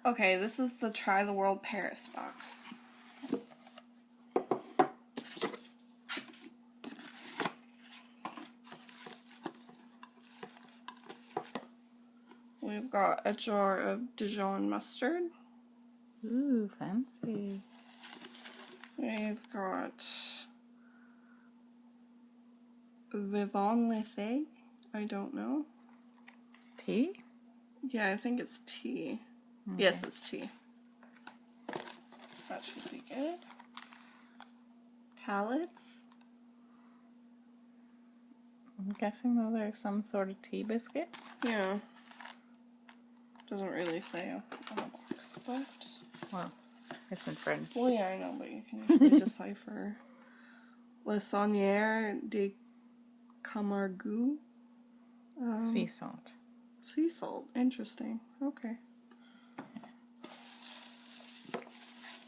Okay, this is the Try the World Paris box. We've got a jar of Dijon mustard. Ooh, fancy. We've got Vivant Lethe. I don't know. Tea? Yeah, I think it's tea. Okay. Yes, it's tea. That should be good. Palettes. I'm guessing those are some sort of tea biscuit. Yeah. Doesn't really say on the box, but... Well, it's in French. Well, yeah, I know, but you can usually decipher. La Saunière de Camargue. Sea salt. Sea salt. Interesting. Okay.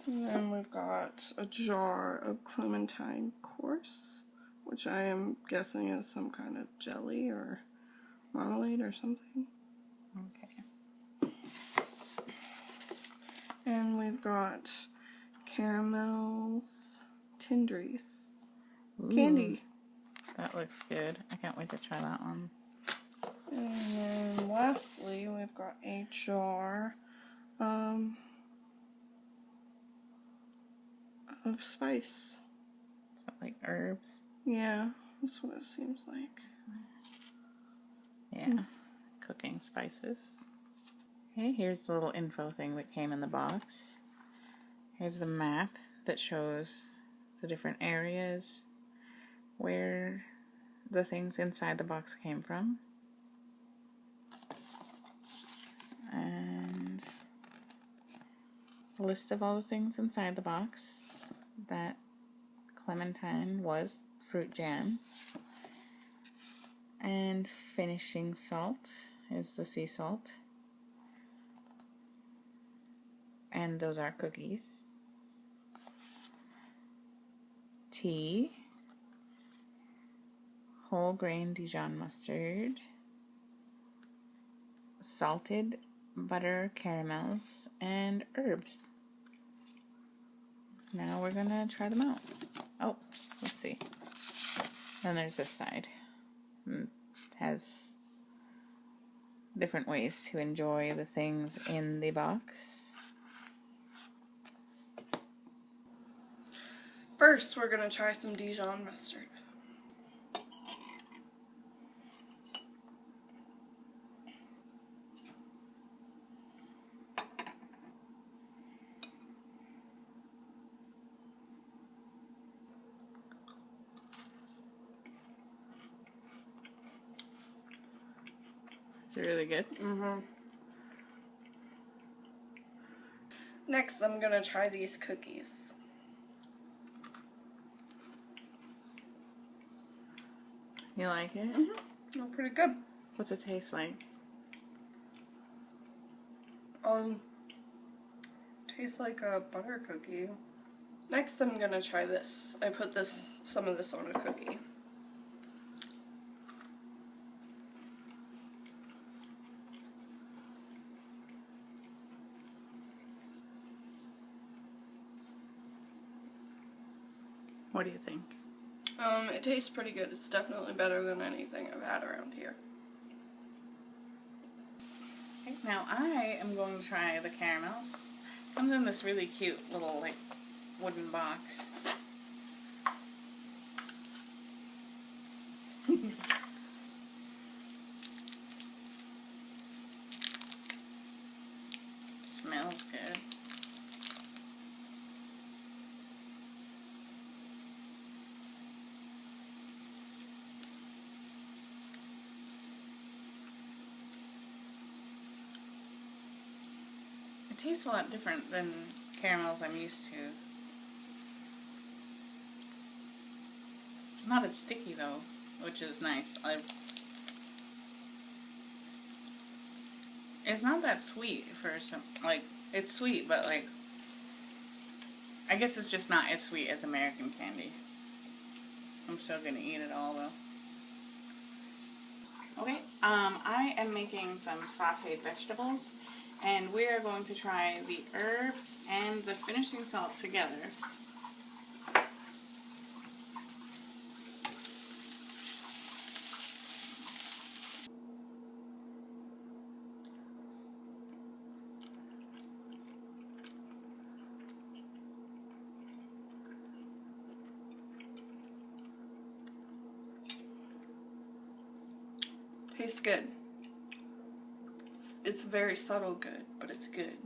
And then we've got a jar of Clementine Course, which I am guessing is some kind of jelly or marmalade or something. Okay. And we've got Caramels Tindries. Ooh, Candy. that looks good. I can't wait to try that one. And then lastly, we've got a jar of spice. So, like herbs. Yeah, that's what it seems like. Yeah, cooking spices. Okay, here's the little info thing that came in the box. Here's a map that shows the different areas where the things inside the box came from. And a list of all the things inside the box. That clementine was fruit jam. And finishing salt is the sea salt. And those are cookies. Tea. Whole grain Dijon mustard. Salted butter caramels and herbs. Now we're gonna try them out. Oh, let's see. Then there's this side. It has different ways to enjoy the things in the box. First, we're gonna try some Dijon mustard. Is it really good? Mm-hmm. Next, I'm gonna try these cookies. You like it? Mm-hmm. They're pretty good. What's it taste like? Tastes like a butter cookie. Next, I'm gonna try this. I put some of this on a cookie. What do you think? It tastes pretty good. It's definitely better than anything I've had around here. Okay, now I am going to try the caramels. Comes in this really cute little like wooden box. Smells good. It tastes a lot different than caramels I'm used to. Not as sticky though, which is nice. It's not that sweet for some, like, it's sweet, but like, I guess it's just not as sweet as American candy. I'm still gonna eat it all though. Okay, I am making some sauteed vegetables, And we are going to try the herbs and the finishing salt together. Tastes good. It's very subtle good, but it's good.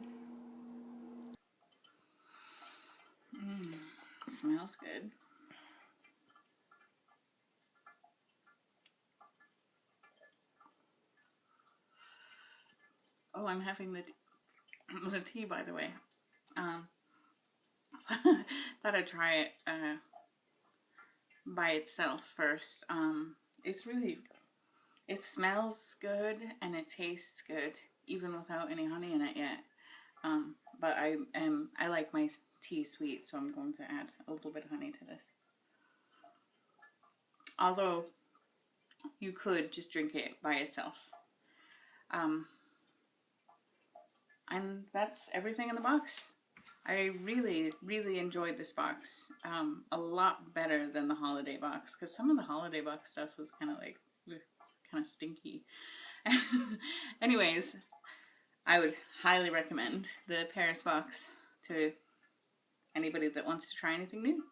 Smells good. Oh, I'm having the tea, by the way. Thought I'd try it by itself first. It's really, it smells good and it tastes good, even without any honey in it yet. But I like my tea sweet, so I'm going to add a little bit of honey to this. Although you could just drink it by itself. And that's everything in the box. I really, really enjoyed this box. A lot better than the holiday box, because some of the holiday box stuff was kind of like, kind of stinky. Anyways, I would highly recommend the Paris box to anybody that wants to try anything new.